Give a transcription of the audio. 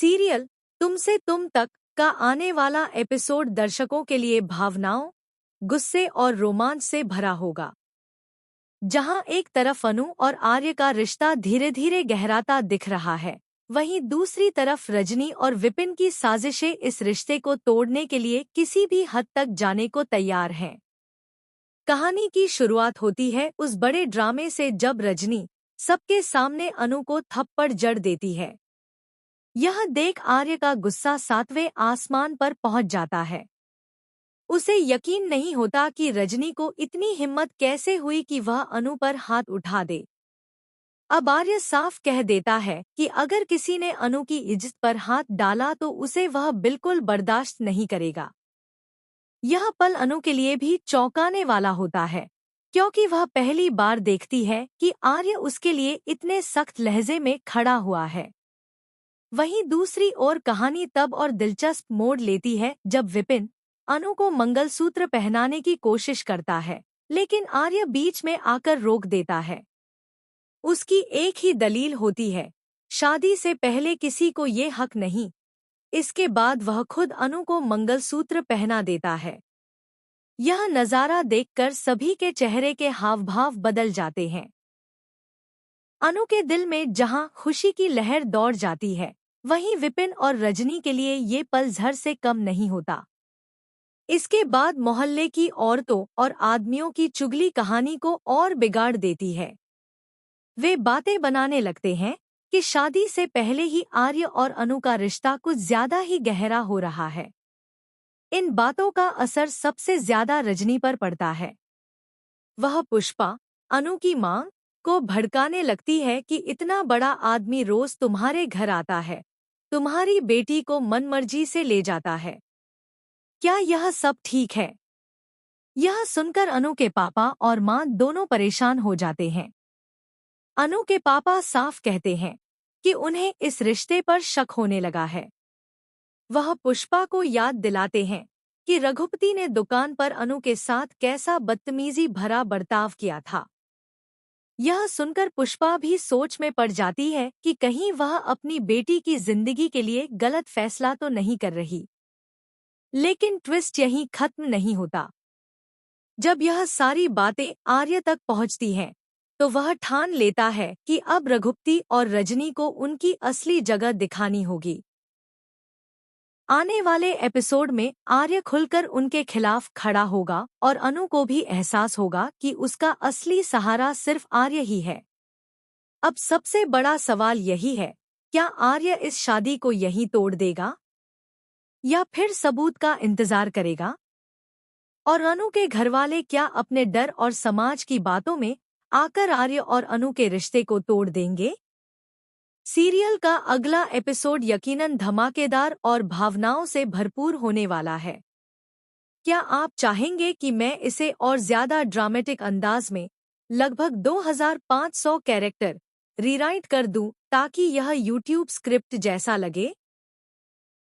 Serial तुमसे तुम तक का आने वाला एपिसोड दर्शकों के लिए भावनाओं, गुस्से और रोमांच से भरा होगा। जहां एक तरफ अनु और आर्य का रिश्ता धीरे धीरे गहराता दिख रहा है, वहीं दूसरी तरफ रजनी और विपिन की साजिशें इस रिश्ते को तोड़ने के लिए किसी भी हद तक जाने को तैयार हैं। कहानी की शुरुआत होती है उस बड़े ड्रामे से जब रजनी सबके सामने अनु को थप्पड़ जड़ देती है। यह देख आर्य का गुस्सा 7वें आसमान पर पहुंच जाता है। उसे यकीन नहीं होता कि रजनी को इतनी हिम्मत कैसे हुई कि वह अनु पर हाथ उठा दे। अब आर्य साफ कह देता है कि अगर किसी ने अनु की इज्जत पर हाथ डाला तो उसे वह बिल्कुल बर्दाश्त नहीं करेगा। यह पल अनु के लिए भी चौंकाने वाला होता है, क्योंकि वह पहली बार देखती है कि आर्य उसके लिए इतने सख्त लहजे में खड़ा हुआ है। वहीं दूसरी ओर कहानी तब और दिलचस्प मोड़ लेती है जब विपिन अनु को मंगलसूत्र पहनाने की कोशिश करता है, लेकिन आर्य बीच में आकर रोक देता है। उसकी एक ही दलील होती है, शादी से पहले किसी को ये हक नहीं। इसके बाद वह खुद अनु को मंगलसूत्र पहना देता है। यह नज़ारा देखकर सभी के चेहरे के हाव-भाव बदल जाते हैं। अनु के दिल में जहां खुशी की लहर दौड़ जाती है, वहीं विपिन और रजनी के लिए ये पल झर से कम नहीं होता। इसके बाद मोहल्ले की औरतों और आदमियों की चुगली कहानी को और बिगाड़ देती है। वे बातें बनाने लगते हैं कि शादी से पहले ही आर्य और अनु का रिश्ता कुछ ज्यादा ही गहरा हो रहा है। इन बातों का असर सबसे ज्यादा रजनी पर पड़ता है। वह पुष्पा, अनु की मांग को भड़काने लगती है कि इतना बड़ा आदमी रोज तुम्हारे घर आता है, तुम्हारी बेटी को मनमर्जी से ले जाता है, क्या यह सब ठीक है? यह सुनकर अनु के पापा और मां दोनों परेशान हो जाते हैं। अनु के पापा साफ कहते हैं कि उन्हें इस रिश्ते पर शक होने लगा है। वह पुष्पा को याद दिलाते हैं कि रघुपति ने दुकान पर अनु के साथ कैसा बदतमीजी भरा बर्ताव किया था। यह सुनकर पुष्पा भी सोच में पड़ जाती है कि कहीं वह अपनी बेटी की जिंदगी के लिए गलत फैसला तो नहीं कर रही। लेकिन ट्विस्ट यहीं खत्म नहीं होता। जब यह सारी बातें आर्य तक पहुंचती हैं, तो वह ठान लेता है कि अब रघुपति और रजनी को उनकी असली जगह दिखानी होगी। आने वाले एपिसोड में आर्य खुलकर उनके खिलाफ खड़ा होगा और अनु को भी एहसास होगा कि उसका असली सहारा सिर्फ आर्य ही है। अब सबसे बड़ा सवाल यही है, क्या आर्य इस शादी को यहीं तोड़ देगा या फिर सबूत का इंतजार करेगा? और अनु के घरवाले क्या अपने डर और समाज की बातों में आकर आर्य और अनु के रिश्ते को तोड़ देंगे? सीरियल का अगला एपिसोड यकीनन धमाकेदार और भावनाओं से भरपूर होने वाला है। क्या आप चाहेंगे कि मैं इसे और ज्यादा ड्रामेटिक अंदाज में लगभग 2500 कैरेक्टर रीराइट कर दूं ताकि यह यूट्यूब स्क्रिप्ट जैसा लगे?